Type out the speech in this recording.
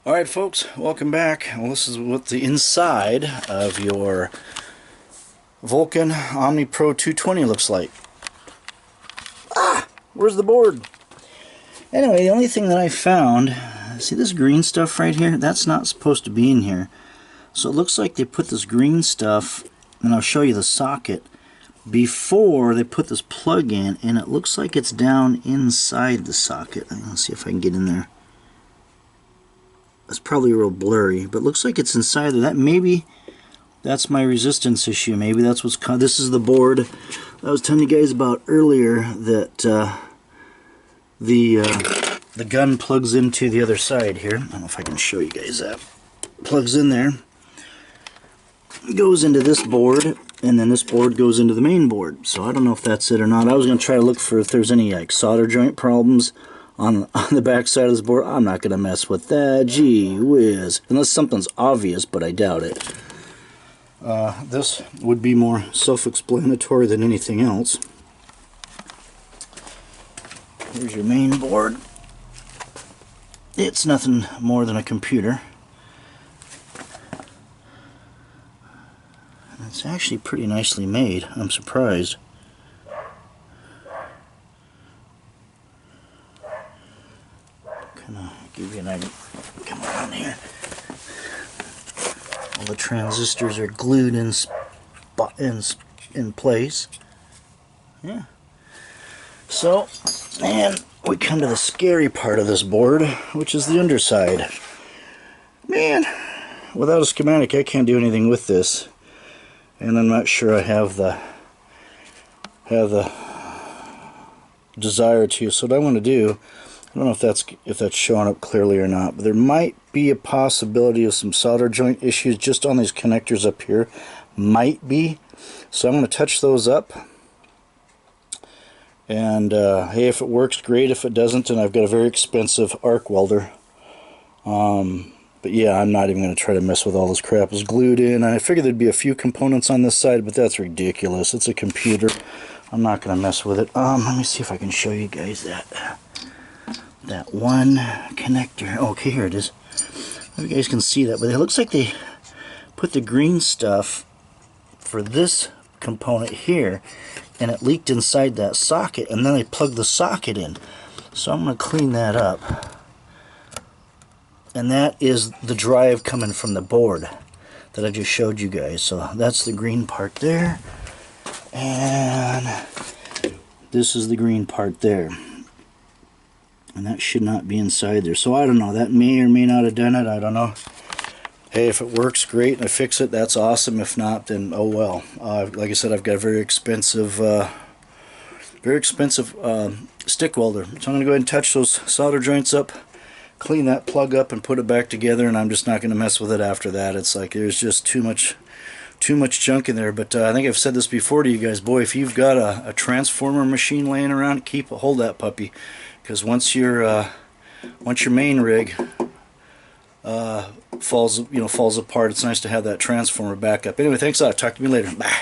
Alright folks, welcome back. Well, this is what the inside of your Vulcan Omni Pro 220 looks like. Where's the board? Anyway, the only thing that I found, see this green stuff right here? That's not supposed to be in here. So it looks like they put this green stuff, and I'll show you the socket, before they put this plug in, and it looks like it's down inside the socket. Let's see if I can get in there. It's probably real blurry, but it looks like it's inside there. Maybe that's my resistance issue. Maybe that's what's this is the board I was telling you guys about earlier, that the gun plugs into the other side here. I don't know if I can show you guys that. Plugs in there, goes into this board, and then this board goes into the main board. So I don't know if that's it or not. I was going to try to look for if there's any like solder joint problems on the back side of this board. I'm not going to mess with that. Gee whiz. Unless something's obvious, but I doubt it. This would be more self-explanatory than anything else. Here's your main board. It's nothing more than a computer. And it's actually pretty nicely made. I'm surprised. Give you an idea. Come on here. All the transistors are glued in place. Yeah. So, and we come to the scary part of this board, which is the underside. Man, without a schematic, I can't do anything with this, and I'm not sure I have the desire to. So what I want to do, I don't know if that's showing up clearly or not, but there might be a possibility of some solder joint issues just on these connectors up here. Might be. So I'm going to touch those up. And hey, if it works, great. If it doesn't, then I've got a very expensive arc welder. But yeah, I'm not even going to try to mess with all this crap. It's glued in. I figured there'd be a few components on this side, but that's ridiculous. It's a computer. I'm not going to mess with it. Let me see if I can show you guys that one connector. Okay, here it is. You guys can see that, but it looks like they put the green stuff for this component here, and it leaked inside that socket, and then they plugged the socket in. So I'm going to clean that up. And that is the drive coming from the board that I just showed you guys. So that's the green part there, and this is the green part there. And that should not be inside there. So I don't know. That may or may not have done it. I don't know. Hey, if it works, great, and I fix it, that's awesome. If not, then oh well. Like I said, I've got a very expensive stick welder. So I'm going to go ahead and touch those solder joints up, clean that plug up, and put it back together. And I'm just not going to mess with it after that. It's like there's just too much junk in there. But I think I've said this before to you guys. Boy, if you've got a transformer machine laying around, hold that puppy. Because once your main rig falls apart, it's nice to have that transformer back up. Anyway, thanks a lot. Talk to me later. Bye.